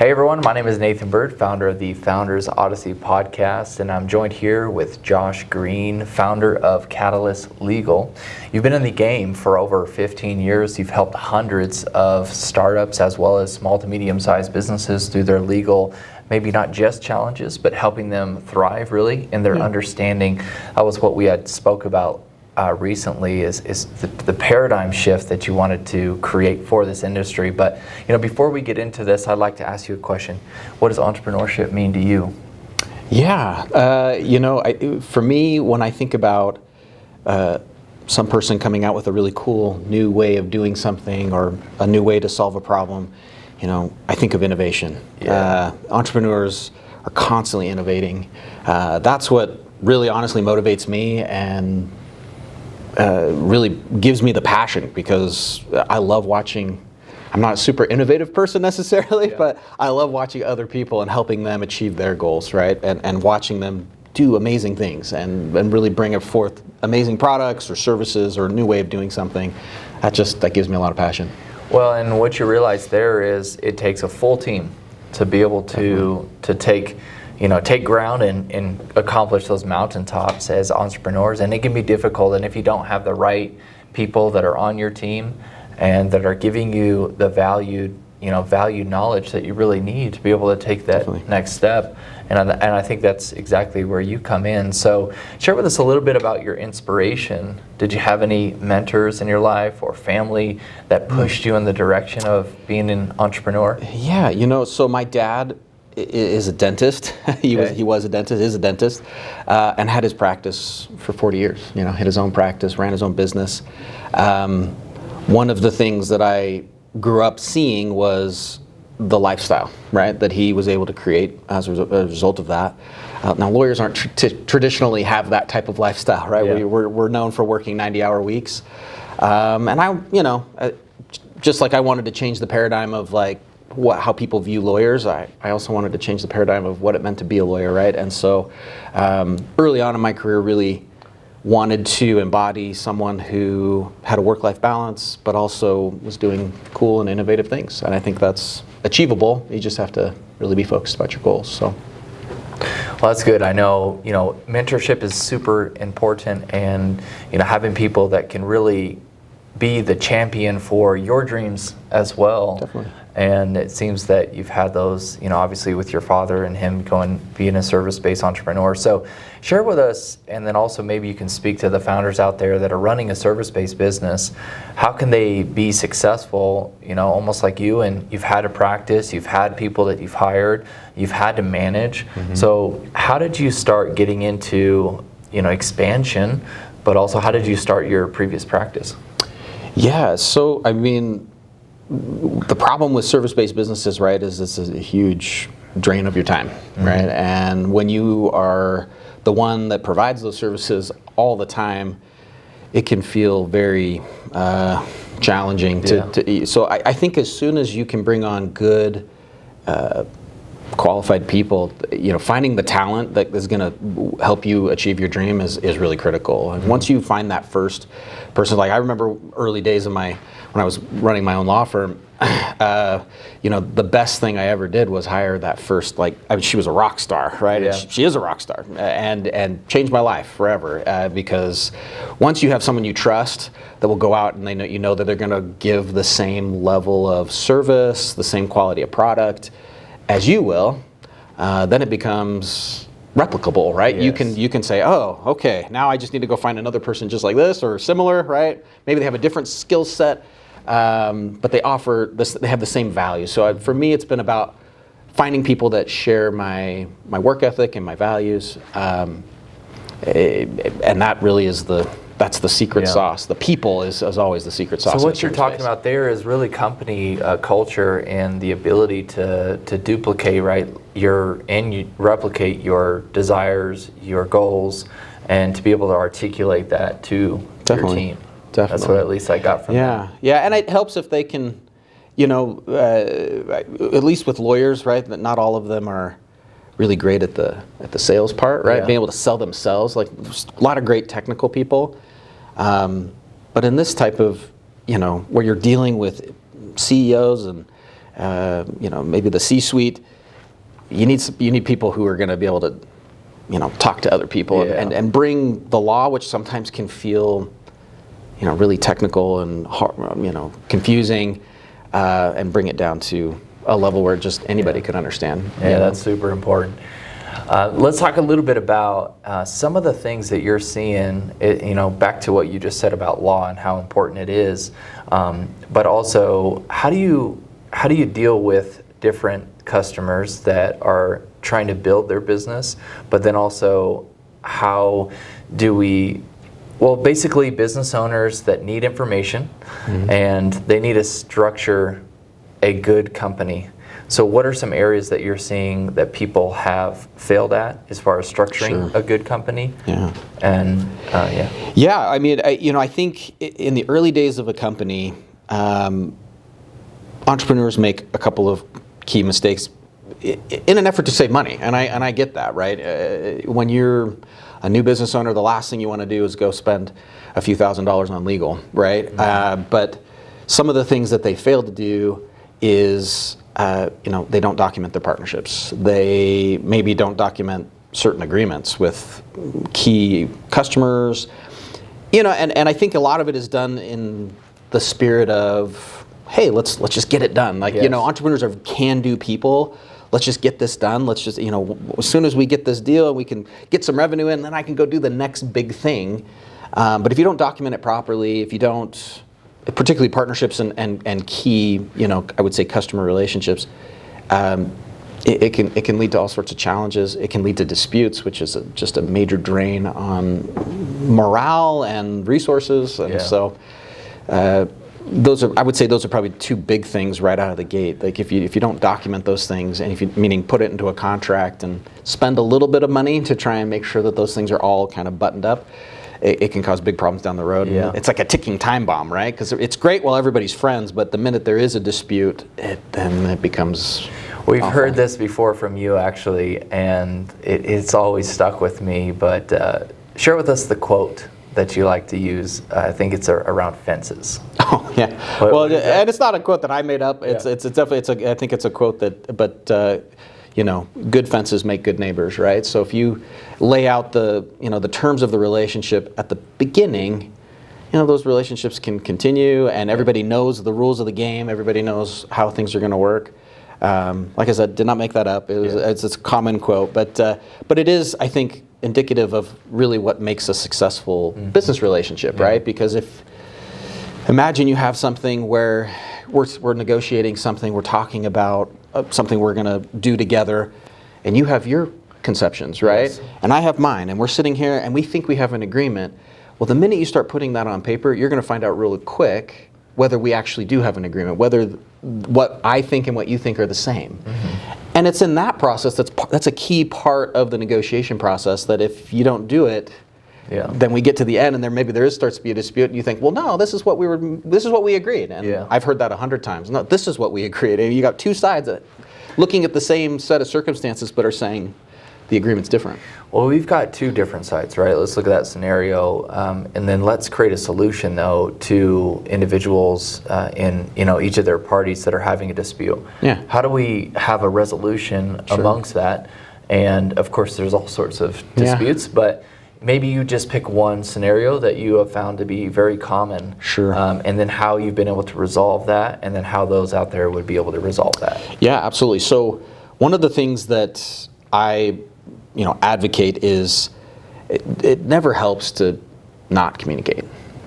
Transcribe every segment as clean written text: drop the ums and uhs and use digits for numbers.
Hey everyone, my name is Nathan Bird, founder of the Founders Odyssey podcast, and I'm joined here with Josh Green, founder of Catalyst Legal. You've been in the game for over 15 years. You've helped hundreds of startups as well as small to medium-sized businesses through their legal, maybe not just challenges, but helping them thrive really in their understanding. That was what we had spoke about recently is the paradigm shift that you wanted to create for this industry. But before we get into this, I'd like to ask you a question. What does entrepreneurship mean to you? Yeah, for me, when I think about some person coming out with a really cool new way of doing something or a new way to solve a problem, I think of innovation. Yeah. Entrepreneurs are constantly innovating. That's what really honestly motivates me and really gives me the passion, because I love watching. I'm not a super innovative person necessarily, but I love watching other people and helping them achieve their goals, right? And watching them do amazing things and really bring forth amazing products or services or a new way of doing something. That gives me a lot of passion. Well, and what you realize there is it takes a full team to be able to take ground and accomplish those mountaintops as entrepreneurs. And it can be difficult. And if you don't have the right people that are on your team and that are giving you the valued knowledge that you really need to be able to take that next step. And I think that's exactly where you come in. So share with us a little bit about your inspiration. Did you have any mentors in your life or family that pushed you in the direction of being an entrepreneur? Yeah, so my dad is a dentist. He was a dentist, is a dentist, and had his practice for 40 years. Had his own practice, ran his own business. One of the things that I grew up seeing was the lifestyle, right, that he was able to create as a result of that. Now, lawyers aren't traditionally have that type of lifestyle, right? Yeah. We're known for working 90-hour weeks, and I, just like I wanted to change the paradigm of how people view lawyers, I also wanted to change the paradigm of what it meant to be a lawyer, right? And so early on in my career, really wanted to embody someone who had a work-life balance, but also was doing cool and innovative things. And I think that's achievable. You just have to really be focused about your goals. So. Well, that's good. I know, mentorship is super important, and, having people that can really be the champion for your dreams as well. Definitely. And it seems that you've had those, obviously with your father and him being a service-based entrepreneur. So share with us, and then also maybe you can speak to the founders out there that are running a service-based business. How can they be successful, almost like you, and you've had a practice, you've had people that you've hired, you've had to manage. Mm-hmm. So how did you start getting into, expansion, but also how did you start your previous practice? Yeah, so the problem with service-based businesses, right, is this is a huge drain of your time, right? And when you are the one that provides those services all the time, it can feel very challenging to so I think as soon as you can bring on good, qualified people, finding the talent that is going to help you achieve your dream is really critical. And once you find that first person, I remember early days of when I was running my own law firm, the best thing I ever did was hire that first, she was a rock star, right? Yeah. She is a rock star, and changed my life forever, because once you have someone you trust that will go out and you know that they're going to give the same level of service, the same quality of product as you will, then it becomes replicable, right? Yes. You can say, oh, okay, now I just need to go find another person just like this or similar, right? Maybe they have a different skill set, but they offer this. They have the same value. So for me, it's been about finding people that share my work ethic and my values, and that really is that's the secret sauce. The people is always the secret sauce. So what you're talking about there is really company culture and the ability to duplicate, right, you replicate your desires, your goals, and to be able to articulate that to your team. Definitely. That's what at least I got from that. Yeah, and it helps if they can, at least with lawyers, right, that not all of them are really great at the sales part, right? Being able to sell themselves, a lot of great technical people. But in this type of, where you're dealing with CEOs maybe the C-suite. You need people who are going to be able to, talk to other people and bring the law, which sometimes can feel, really technical and hard, confusing, and bring it down to a level where just anybody could understand. Yeah, that's super important. Let's talk a little bit about some of the things that you're seeing, back to what you just said about law and how important it is, but also how do you deal with different customers that are trying to build their business, but then also how do we, basically business owners that need information and they need to structure a good company. So what are some areas that you're seeing that people have failed at as far as structuring a good company? Yeah. And Yeah, I mean, I think in the early days of a company, entrepreneurs make a couple of key mistakes in an effort to save money, and I get that, right? When you're a new business owner, the last thing you want to do is go spend a few $1,000s on legal, right? But some of the things that they fail to do is, they don't document their partnerships. They maybe don't document certain agreements with key customers, and I think a lot of it is done in the spirit of, hey, let's just get it done. Like, entrepreneurs are can-do people. Let's just get this done. Let's just, as soon as we get this deal, we can get some revenue in, then I can go do the next big thing. But if you don't document it properly, if you don't, particularly partnerships and key, I would say customer relationships, it can lead to all sorts of challenges. It can lead to disputes, which is just a major drain on morale and resources. And so I would say those are probably two big things right out of the gate. Like if you don't document those things, and meaning put it into a contract and spend a little bit of money to try and make sure that those things are all kind of buttoned up, it can cause big problems down the road. Yeah. It's like a ticking time bomb, right? Because it's great while everybody's friends, but the minute there is a dispute, then it becomes We've awful. heard this before from you, actually, and it's always stuck with me, but share with us the quote that you like to use. I think it's around fences. Oh, yeah. And it's not a quote that I made up. It's definitely, I think it's a quote but good fences make good neighbors, right? So if you lay out the terms of the relationship at the beginning, those relationships can continue, and everybody knows the rules of the game. Everybody knows how things are going to work. Like I said, did not make that up. It's a common quote, but it is, I think, indicative of really what makes a successful business relationship, right? Because imagine you have something where we're negotiating something, we're talking about something we're going to do together, and you have your conceptions, right? Yes. And I have mine, and we're sitting here and we think we have an agreement. Well, the minute you start putting that on paper, you're going to find out really quick whether we actually do have an agreement, whether what I think and what you think are the same. And it's in that process that's a key part of the negotiation process, that if you don't do it, then we get to the end and there starts to be a dispute, and you think, well, no, this is what we agreed. And I've heard that 100 times. No, this is what we agreed. And you got two sides looking at the same set of circumstances but are saying the agreement's different. Well, we've got two different sides, right? Let's look at that scenario, and then let's create a solution, though, to individuals in each of their parties that are having a dispute. Yeah. How do we have a resolution amongst that? And of course, there's all sorts of disputes, but maybe you just pick one scenario that you have found to be very common. Sure. And then how you've been able to resolve that, and then how those out there would be able to resolve that. Yeah, absolutely. So one of the things that I advocate is it never helps to not communicate,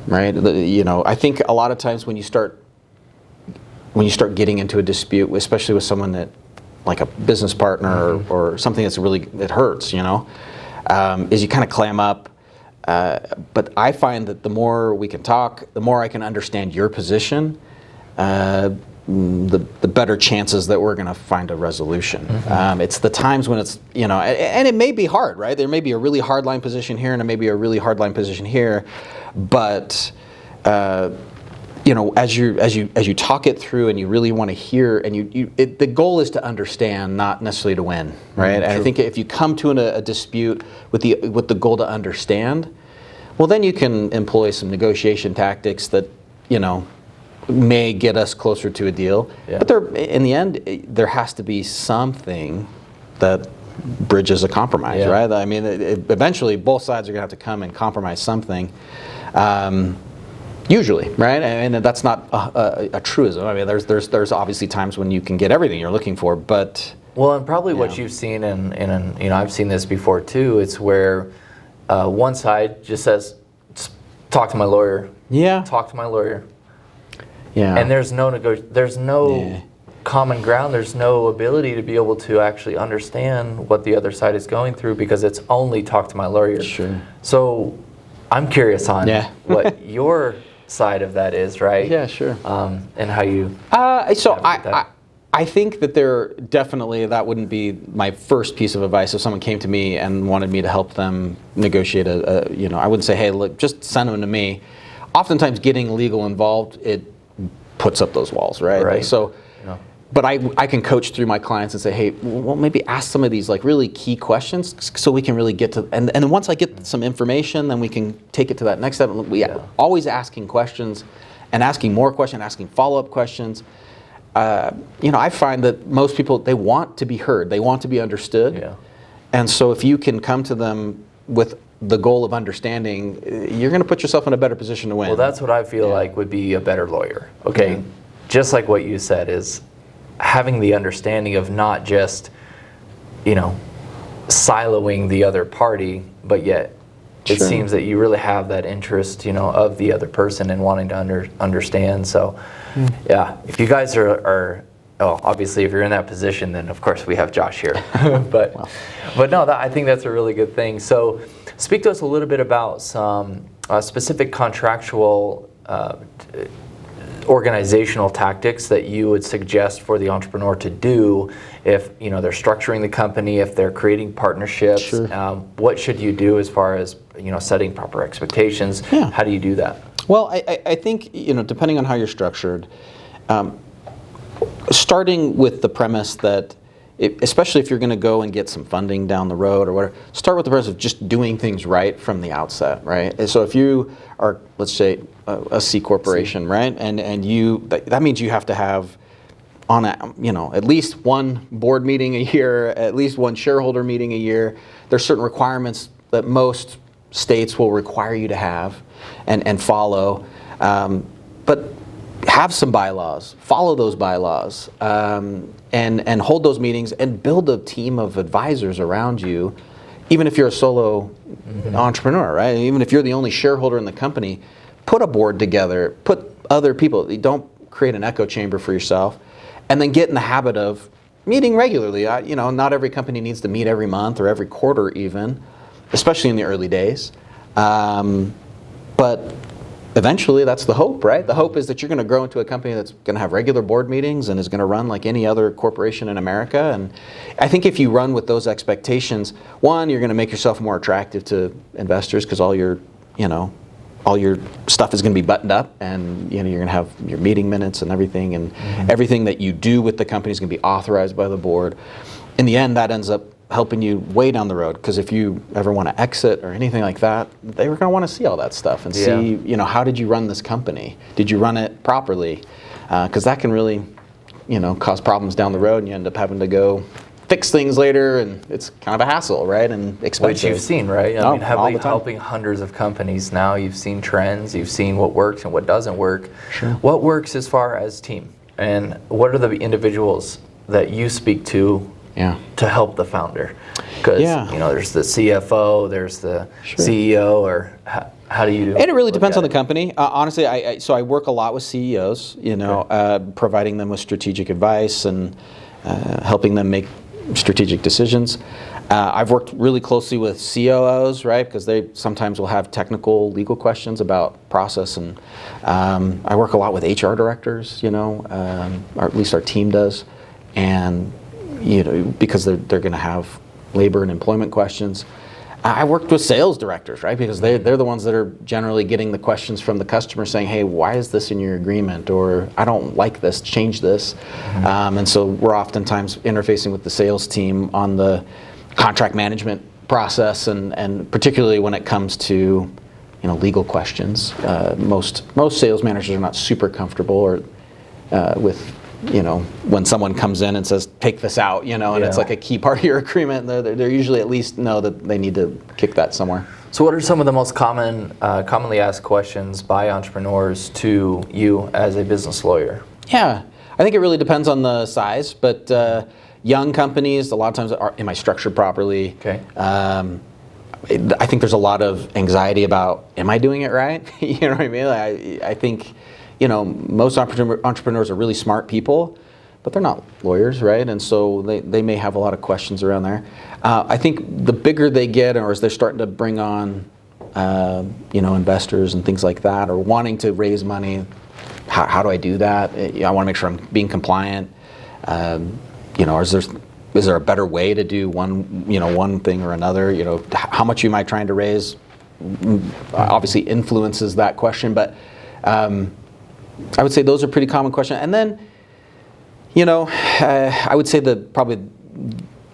right? I think a lot of times when you start getting into a dispute, especially with someone that, like a business partner or something that hurts, is you kind of clam up. But I find that the more we can talk, the more I can understand your position, the better chances that we're going to find a resolution. It's the times when it's, and it may be hard, right? There may be a really hard line position here and there may be a really hard line position here, but as you talk it through and you really want to hear, and the goal is to understand, not necessarily to win, right? And I think if you come to a dispute with the goal to understand, well, then you can employ some negotiation tactics that may get us closer to a deal. Yeah. But in the end, there has to be something that bridges a compromise, Yeah. right? I mean, eventually both sides are going to have to come and compromise something. Usually, right? And that's not a truism. I mean, there's obviously times when you can get everything you're looking for, but Well, and probably what you've seen, and I've seen this before too. It's where one side just says, "Talk to my lawyer." yeah, Talk to my lawyer. yeah, And there's no common ground. There's no ability to be able to actually understand what the other side is going through because it's only talk to my lawyer. Sure. So I'm curious on what your side of that is, right? Yeah, sure. And how you. So navigate that. I think that that wouldn't be my first piece of advice if someone came to me and wanted me to help them negotiate I wouldn't say, hey, look, just send them to me. Oftentimes getting legal involved, it puts up those walls, right? Right. So, but I can coach through my clients and say, hey, well, maybe ask some of these like really key questions so we can really get to, and then once I get some information, then we can take it to that next step. Always asking questions and asking more questions, asking follow-up questions. I find that most people, they want to be heard. They want to be understood. Yeah. And so if you can come to them with the goal of understanding, you're going to put yourself in a better position to win. Well, that's what I feel like would be a better lawyer. Okay, just like what you said is having the understanding of not just, siloing the other party, but yet it seems that you really have that interest, of the other person and wanting to understand. So, if you guys are obviously if you're in that position, then of course we have Josh here. but no, I think that's a really good thing. So, speak to us a little bit about some specific contractual organizational tactics that you would suggest for the entrepreneur to do if they're structuring the company, if they're creating partnerships. Sure. What should you do as far as setting proper expectations? Yeah. How do you do that? Well, I think depending on how you're structured, starting with the premise that especially if you're going to go and get some funding down the road or whatever, start with the premise of just doing things right from the outset, right? And so if you are, let's say, a C corporation, right, and that means you have to have at least one board meeting a year, at least one shareholder meeting a year. There's certain requirements that most states will require you to have and follow, but have some bylaws, follow those bylaws, and hold those meetings and build a team of advisors around you, even if you're a solo entrepreneur, right? Even if you're the only shareholder in the company, put a board together, put other people, don't create an echo chamber for yourself, and then get in the habit of meeting regularly. Not every company needs to meet every month or every quarter even, especially in the early days. But eventually, that's the hope, right? The hope is that you're going to grow into a company that's going to have regular board meetings and is going to run like any other corporation in America. And I think if you run with those expectations, one, you're going to make yourself more attractive to investors because all your stuff is going to be buttoned up, and you're going to have your meeting minutes and everything, and everything that you do with the company is going to be authorized by the board. In the end, that ends up helping you way down the road, because if you ever want to exit or anything like that, they're going to want to see all that stuff and see, how did you run this company? Did you run it properly? Because that can really, cause problems down the road, and you end up having to go fix things later, and it's kind of a hassle, right? And expensive. Which you've seen, right? I mean, all the time. helping hundreds of companies now. You've seen trends. You've seen what works and what doesn't work. Sure. What works as far as team? And what are the individuals that you speak to to help the founder? Because there's the CFO, there's the CEO, or how do you? And it really depends on the company. Honestly, I work a lot with CEOs. Providing them with strategic advice and helping them make strategic decisions. I've worked really closely with COOs, right? Because they sometimes will have technical legal questions about process, and I work a lot with HR directors, or at least our team does, and because they're going to have labor and employment questions. I worked with sales directors, right? Because they're the ones that are generally getting the questions from the customer saying, hey, why is this in your agreement? Or I don't like this, change this. And so we're oftentimes interfacing with the sales team on the contract management process, and particularly when it comes to legal questions. Most sales managers are not super comfortable with when someone comes in and says, take this out, and it's like a key part of your agreement. They're usually at least know that they need to kick that somewhere. So what are some of the most commonly asked questions by entrepreneurs to you as a business lawyer? Yeah, I think it really depends on the size, but young companies, a lot of times, am I structured properly? Okay. I think there's a lot of anxiety about, am I doing it right? You know what I mean? I think, most entrepreneurs are really smart people, but they're not lawyers, right? And so they may have a lot of questions around there. I think the bigger they get, or as they're starting to bring on, investors and things like that, or wanting to raise money, how do I do that? I want to make sure I'm being compliant. Is there a better way to do one thing or another? How much am I trying to raise? Obviously influences that question, but I would say those are pretty common questions. And then, I would say that probably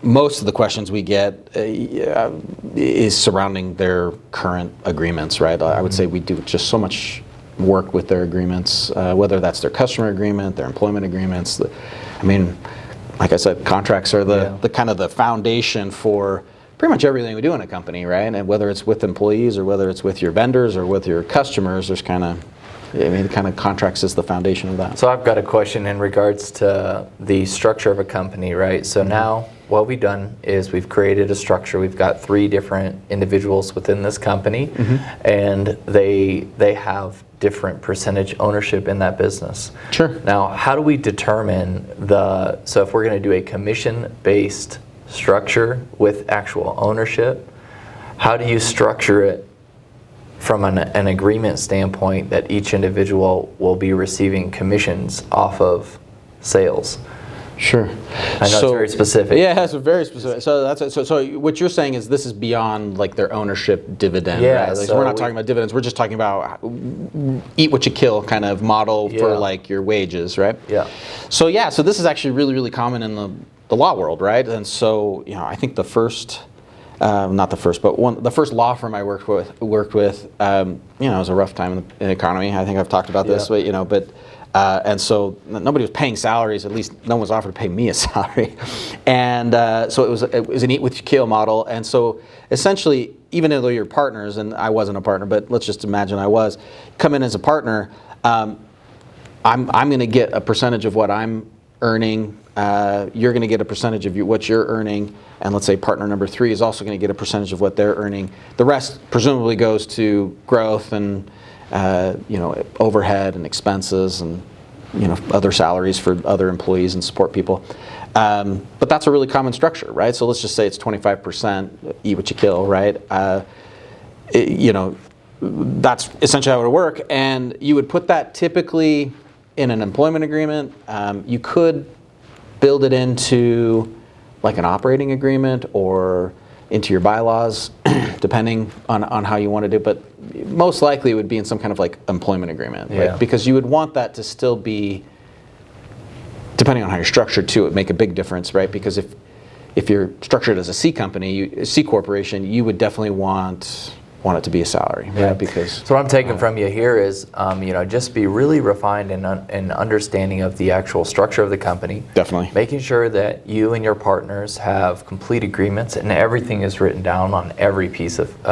most of the questions we get is surrounding their current agreements, right? I would say we do just so much work with their agreements, whether that's their customer agreement, their employment agreements. Like I said, contracts are the kind of the foundation for pretty much everything we do in a company, right? And whether it's with employees or whether it's with your vendors or with your customers, there's contracts is the foundation of that. So I've got a question in regards to the structure of a company, right? So now what we've done is we've created a structure. We've got 3 different individuals within this company, and they have different percentage ownership in that business. Sure. Now, how do we determine so if we're going to do a commission-based structure with actual ownership, how do you structure it from an agreement standpoint that each individual will be receiving commissions off of sales? Sure. I know it's very specific. Yeah, it's very specific. So that's it. So what you're saying is this is beyond like their ownership dividend, right? Like, so we're not talking about dividends. We're just talking about eat what you kill kind of model for like your wages, right? Yeah. So this is actually really, really common in the law world, right? And so I think the first law firm I worked with, it was a rough time in the economy. I think I've talked about this, but. And so nobody was paying salaries. At least no one was offered to pay me a salary, and so it was an eat what you kill model. And so essentially, even though you're partners, and I wasn't a partner, but let's just imagine I was, come in as a partner. I'm going to get a percentage of what I'm earning. You're going to get a percentage of what you're earning, and let's say partner number 3 is also going to get a percentage of what they're earning. The rest presumably goes to growth and overhead and expenses and other salaries for other employees and support people. But that's a really common structure, right? So let's just say it's 25% eat what you kill, right? That's essentially how it would work. And you would put that typically in an employment agreement. You could build it into like an operating agreement or into your bylaws, depending on how you want to do it. But most likely it would be in some kind of like employment agreement, right? Because you would want that to still be, depending on how you're structured too, it would make a big difference, right? Because if you're structured as a C company, a C corporation, you would definitely want it to be a salary, right? Because so what I'm taking from you here is, just be really refined in understanding of the actual structure of the company. Definitely. Making sure that you and your partners have complete agreements and everything is written down on every piece of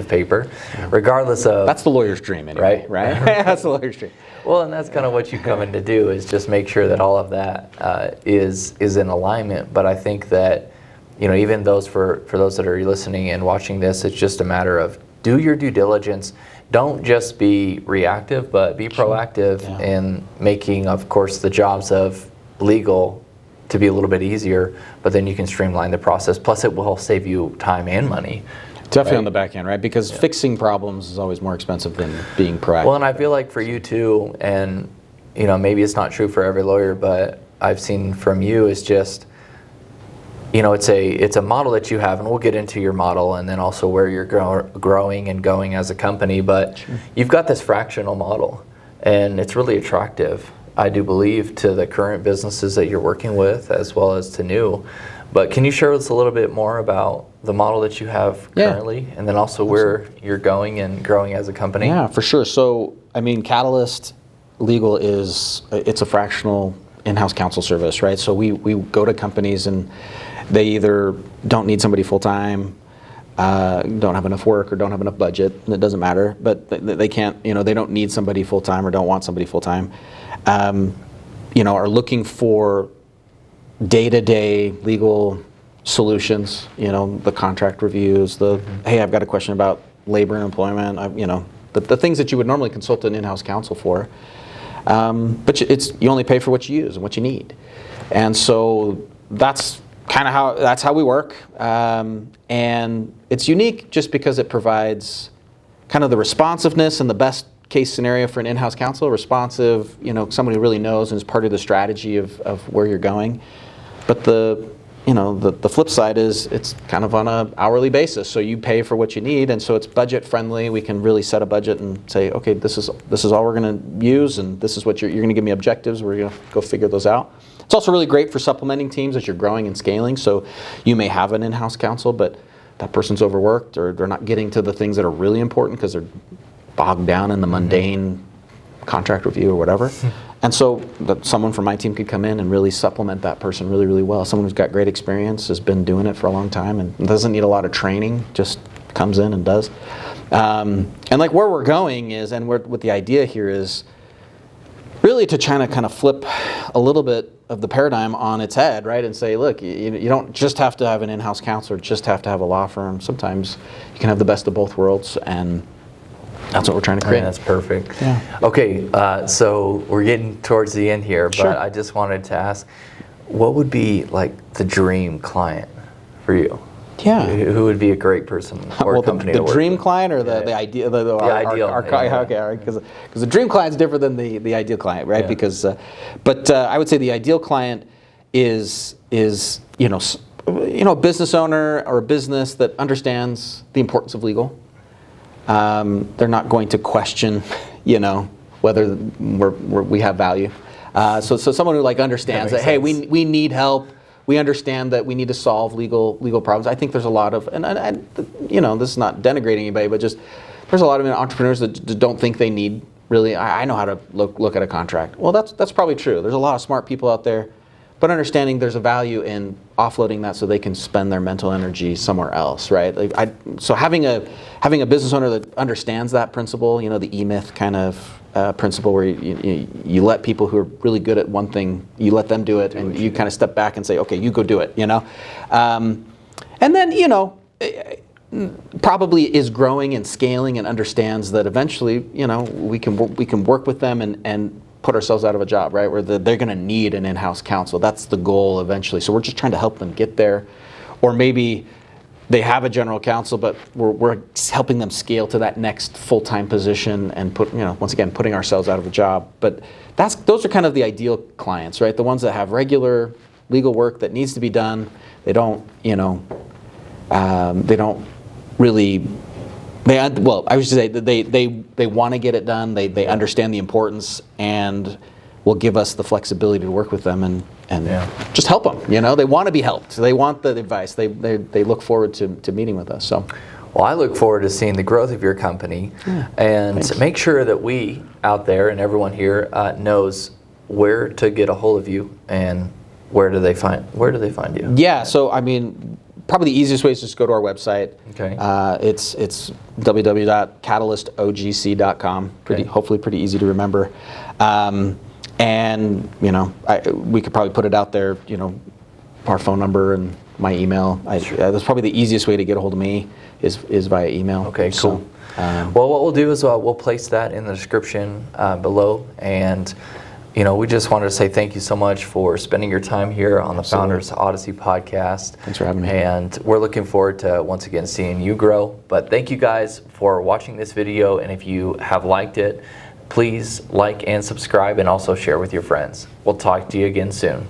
paper, regardless of. That's the lawyer's dream, anyway, right? That's the lawyer's dream. Well, and that's kind of what you come in to do, is just make sure that all of that is in alignment. But I think that, even for those that are listening and watching this, it's just a matter of do your due diligence. Don't just be reactive, but be proactive in making, of course, the jobs of legal to be a little bit easier, but then you can streamline the process. Plus, it will save you time and money. Definitely on the back end, right? Because fixing problems is always more expensive than being proactive. Well, and I feel like for you too, and maybe it's not true for every lawyer, but I've seen from you is just, it's a model that you have, and we'll get into your model and then also where you're growing and going as a company, but you've got this fractional model, and it's really attractive, I do believe, to the current businesses that you're working with as well as to new. But can you share with us a little bit more about the model that you have currently, and then also where you're going and growing as a company? Yeah, for sure. So, I mean, Catalyst Legal it's a fractional in-house counsel service, right? So we go to companies and they either don't need somebody full-time, don't have enough work, or don't have enough budget, and it doesn't matter, but they can't, they don't need somebody full-time or don't want somebody full-time, are looking for day-to-day legal solutions, the contract reviews, hey, I've got a question about labor and employment, the things that you would normally consult an in-house counsel for. But you only pay for what you use and what you need. And so that's kind of how we work. And it's unique just because it provides kind of the responsiveness and the best case scenario for an in-house counsel, responsive, someone who really knows and is part of the strategy of where you're going. But the flip side is it's kind of on an hourly basis, so you pay for what you need, and so it's budget friendly. We can really set a budget and say, okay, this is all we're going to use, and this is what you're going to give me objectives. We're going to go figure those out. It's also really great for supplementing teams as you're growing and scaling. So you may have an in-house counsel, but that person's overworked, or they're not getting to the things that are really important because they're bogged down in the mundane contract review or whatever. And so someone from my team could come in and really supplement that person really, really well. Someone who's got great experience, has been doing it for a long time, and doesn't need a lot of training, just comes in and does. And like where we're going is, and what the idea here is, really to try to kind of flip a little bit of the paradigm on its head, right? And say, look, you don't just have to have an in-house counselor, just have to have a law firm. Sometimes you can have the best of both worlds, and that's what we're trying to create. That's perfect. Yeah. Okay, so we're getting towards the end here, but Sure. I just wanted to ask, what would be like the dream client for you? Yeah. Who would be a great person or company to the work dream with? client or the ideal? The ideal. Okay, all right. Because the dream client's different than the ideal client, right? Yeah. Because, I would say the ideal client is a business owner or a business that understands the importance of legal. They're not going to question, whether we have value. So someone who understands that hey, we need help. We understand that we need to solve legal problems. I think there's a lot of, and this is not denigrating anybody, but just there's a lot of entrepreneurs that don't think they need really. I know how to look at a contract. Well, that's probably true. There's a lot of smart people out there, but understanding there's a value in offloading that so they can spend their mental energy somewhere else, right? So having a business owner that understands that principle, the E-Myth kind of principle where you let people who are really good at one thing, you let them do it, and you kind of step back and say, okay, you go do it, and then probably is growing and scaling and understands that eventually, we can work with them and put ourselves out of a job, right? Where they're going to need an in-house counsel. That's the goal eventually. So we're just trying to help them get there, or maybe they have a general counsel, but we're helping them scale to that next full-time position and once again, putting ourselves out of a job. But those are kind of the ideal clients, right? The ones that have regular legal work that needs to be done. They don't really. I should say that they want to get it done. They understand the importance and will give us the flexibility to work with them and just help them. They want to be helped. They want the advice. They look forward to meeting with us. So, well, I look forward to seeing the growth of your company, and thanks. Make sure that we out there and everyone here knows where to get a hold of you and where do they find you? Yeah. So probably the easiest way is just go to our website. Okay. It's www.catalystogc.com. Hopefully pretty easy to remember. And we could probably put it out there. Our phone number and my email. That's probably the easiest way to get a hold of me is via email. Okay, cool. Well, what we'll do is we'll place that in the description below, and we just wanted to say thank you so much for spending your time here on the Founders Odyssey podcast. Thanks for having me. And we're looking forward to once again seeing you grow. But thank you guys for watching this video, and if you have liked it, please like and subscribe and also share with your friends. We'll talk to you again soon.